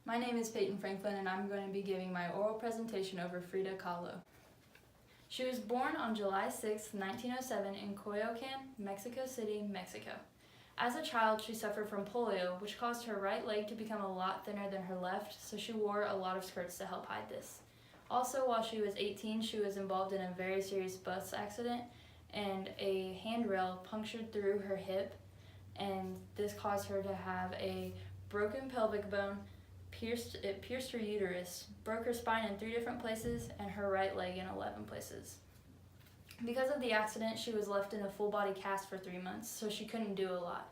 My name is Peyton Franklin and I'm going to be giving my oral presentation over Frida Kahlo. She was born on July 6, 1907 in Coyoacán, Mexico City, Mexico. As a child, she suffered from polio, which caused her right leg to become a lot thinner than her left, so she wore a lot of skirts to help hide this. Also, while she was 18, she was involved in a very serious bus accident and a handrail punctured through her hip, and this caused her to have a broken pelvic bone, it pierced her uterus, broke her spine in 3 different places, and her right leg in 11 places. Because of the accident, she was left in a full-body cast for 3 months, so she couldn't do a lot.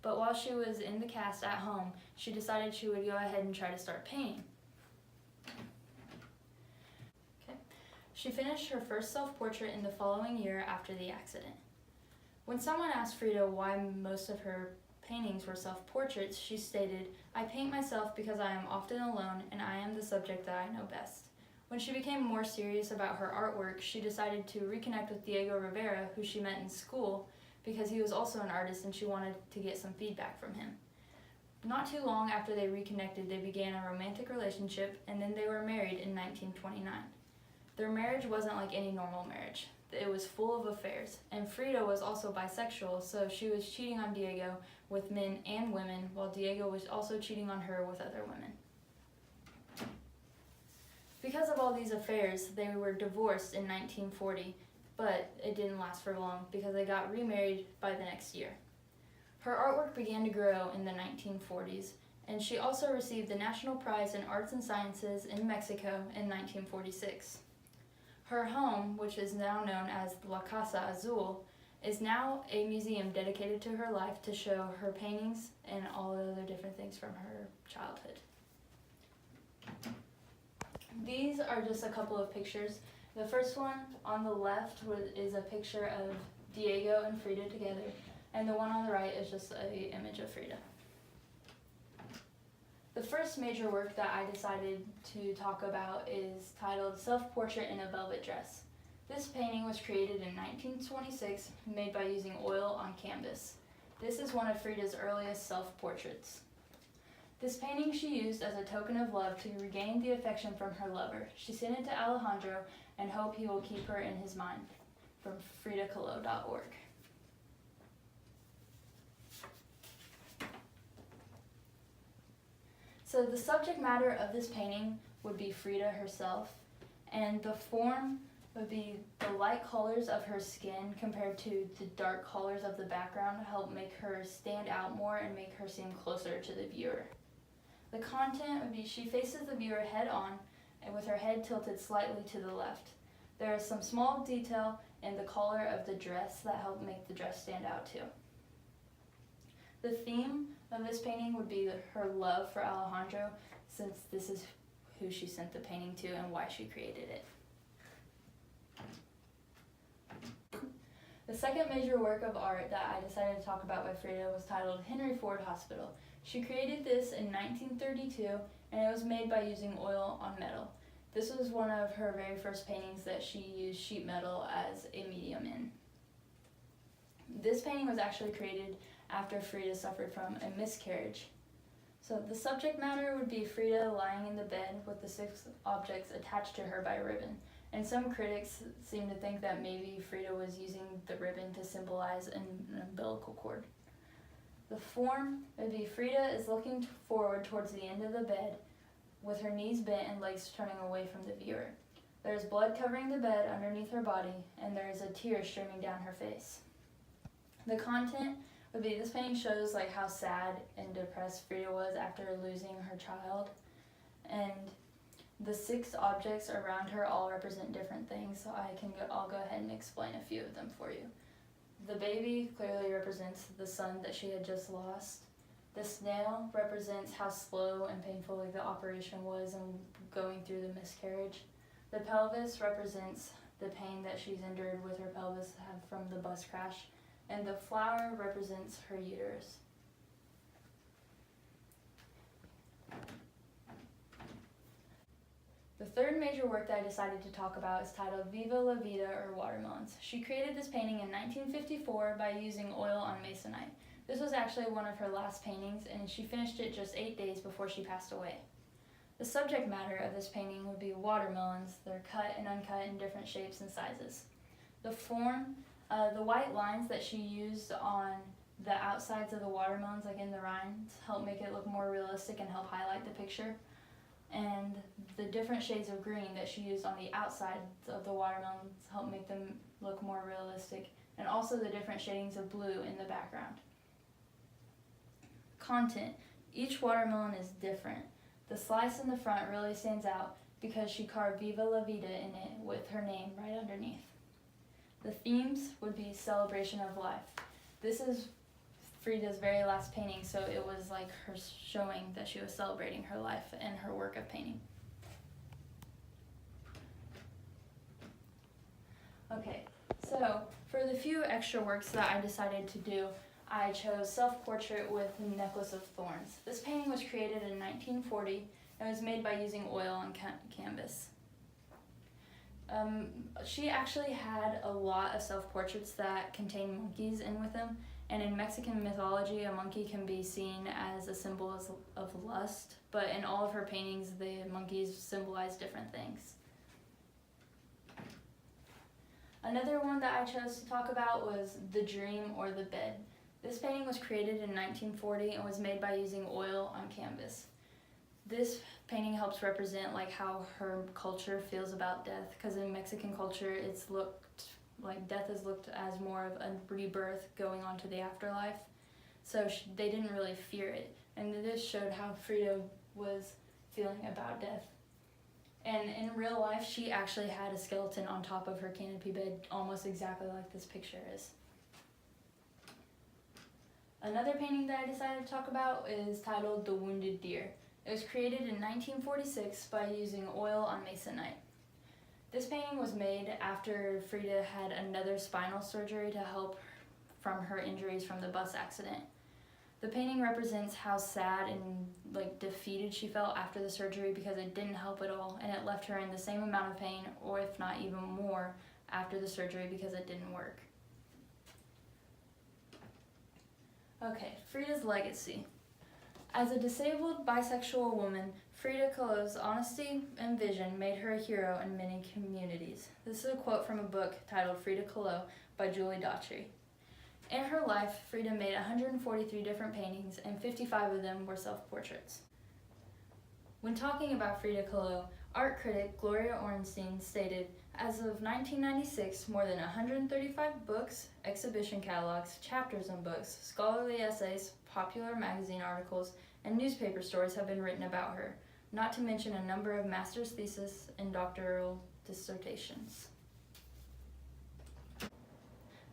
But while she was in the cast at home, she decided she would go ahead and try to start painting. She finished her first self-portrait in the following year after the accident. When someone asked Frida why most of her paintings were self-portraits, she stated, "I paint myself because I am often alone and I am the subject that I know best." When she became more serious about her artwork, she decided to reconnect with Diego Rivera, who she met in school, because he was also an artist and she wanted to get some feedback from him. Not too long after they reconnected, they began a romantic relationship, and then they were married in 1929. Their marriage wasn't like any normal marriage. It was full of affairs, and Frida was also bisexual, so she was cheating on Diego with men and women, while Diego was also cheating on her with other women. Because of all these affairs, they were divorced in 1940, but it didn't last for long because they got remarried by the next year. Her artwork began to grow in the 1940s, and she also received the National Prize in Arts and Sciences in Mexico in 1946. Her home, which is now known as La Casa Azul, is now a museum dedicated to her life to show her paintings and all the other different things from her childhood. These are just a couple of pictures. The first one on the left is a picture of Diego and Frida together, and the one on the right is just an image of Frida. The first major work that I decided to talk about is titled Self-Portrait in a Velvet Dress. This painting was created in 1926, made by using oil on canvas. This is one of Frida's earliest self-portraits. This painting she used as a token of love to regain the affection from her lover. She sent it to Alejandro and hoped he will keep her in his mind. From fridakahlo.org. So the subject matter of this painting would be Frida herself, and the form would be the light colors of her skin compared to the dark colors of the background to help make her stand out more and make her seem closer to the viewer. The content would be she faces the viewer head on and with her head tilted slightly to the left. There is some small detail in the collar of the dress that help make the dress stand out too. The theme of this painting would be her love for Alejandro, since this is who she sent the painting to and why she created it. The second major work of art that I decided to talk about by Frida was titled Henry Ford Hospital. She created this in 1932, and it was made by using oil on metal. This was one of her very first paintings that she used sheet metal as a medium in. This painting was actually created after Frida suffered from a miscarriage. So the subject matter would be Frida lying in the bed with the 6 objects attached to her by a ribbon. And some critics seem to think that maybe Frida was using the ribbon to symbolize an umbilical cord. The form would be Frida is looking forward towards the end of the bed with her knees bent and legs turning away from the viewer. There is blood covering the bed underneath her body, and there is a tear streaming down her face. The content would be this painting shows like how sad and depressed Frida was after losing her child, and the 6 objects around her all represent different things, so I'll go ahead and explain a few of them for you. The baby clearly represents the son that she had just lost. The snail represents how slow and painful the operation was and going through the miscarriage. The pelvis represents the pain that she's endured with her pelvis from the bus crash. And the flower represents her uterus. The third major work that I decided to talk about is titled Viva la Vida, or Watermelons. She created this painting in 1954 by using oil on masonite. This was actually one of her last paintings, and she finished it just 8 days before she passed away. The subject matter of this painting would be watermelons. They're cut and uncut in different shapes and sizes. The form, the white lines that she used on the outsides of the watermelons, like in the rinds, help make it look more realistic and help highlight the picture. And the different shades of green that she used on the outsides of the watermelons help make them look more realistic, and also the different shadings of blue in the background. Content. Each watermelon is different. The slice in the front really stands out because she carved Viva la Vida in it with her name right underneath. The themes would be celebration of life. This is Frida's very last painting, so it was like her showing that she was celebrating her life and her work of painting. Okay, so for the few extra works that I decided to do, I chose Self-Portrait with Necklace of Thorns. This painting was created in 1940 and was made by using oil on canvas. She actually had a lot of self-portraits that contain monkeys in with them, and in Mexican mythology, a monkey can be seen as a symbol of lust, but in all of her paintings, the monkeys symbolize different things. Another one that I chose to talk about was The Dream or the Bed. This painting was created in 1940 and was made by using oil on canvas. This painting helps represent like how her culture feels about death, because in Mexican culture it's looked like death is looked as more of a rebirth going on to the afterlife, so they didn't really fear it, and this showed how Frida was feeling about death. And in real life she actually had a skeleton on top of her canopy bed, almost exactly like this picture is. Another painting that I decided to talk about is titled The Wounded Deer. It was created in 1946 by using oil on masonite. This painting was made after Frida had another spinal surgery to help from her injuries from the bus accident. The painting represents how sad and defeated she felt after the surgery because it didn't help at all, and it left her in the same amount of pain, or if not even more, after the surgery because it didn't work. Okay, Frida's legacy. As a disabled bisexual woman, Frida Kahlo's honesty and vision made her a hero in many communities. This is a quote from a book titled Frida Kahlo by Julie Daughtry. In her life, Frida made 143 different paintings, and 55 of them were self-portraits. When talking about Frida Kahlo, art critic Gloria Ornstein stated, "As of 1996, more than 135 books, exhibition catalogs, chapters in books, scholarly essays, popular magazine articles, and newspaper stories have been written about her, not to mention a number of master's theses and doctoral dissertations."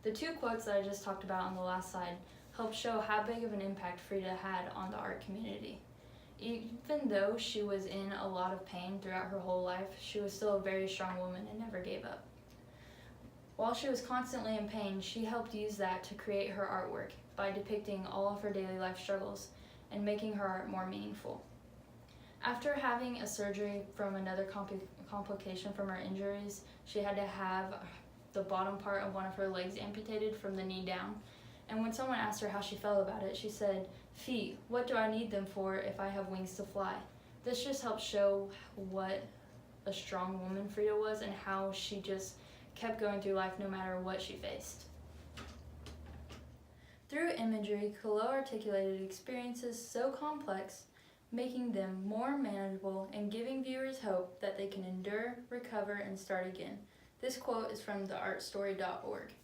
The two quotes that I just talked about on the last slide help show how big of an impact Frida had on the art community. Even though she was in a lot of pain throughout her whole life, she was still a very strong woman and never gave up. While she was constantly in pain, she helped use that to create her artwork by depicting all of her daily life struggles and making her art more meaningful. After having a surgery from another complication from her injuries, she had to have the bottom part of one of her legs amputated from the knee down. And when someone asked her how she felt about it, she said, "Feet, what do I need them for if I have wings to fly?" This just helps show what a strong woman Frida was and how she just kept going through life no matter what she faced. Through imagery, Kahlo articulated experiences so complex, making them more manageable and giving viewers hope that they can endure, recover, and start again. This quote is from theartstory.org,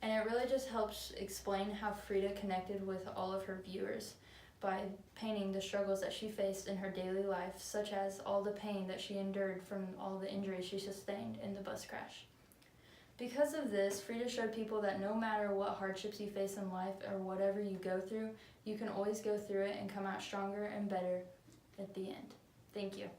and it really just helps explain how Frida connected with all of her viewers by painting the struggles that she faced in her daily life, such as all the pain that she endured from all the injuries she sustained in the bus crash. Because of this, Frida showed people that no matter what hardships you face in life or whatever you go through, you can always go through it and come out stronger and better at the end. Thank you.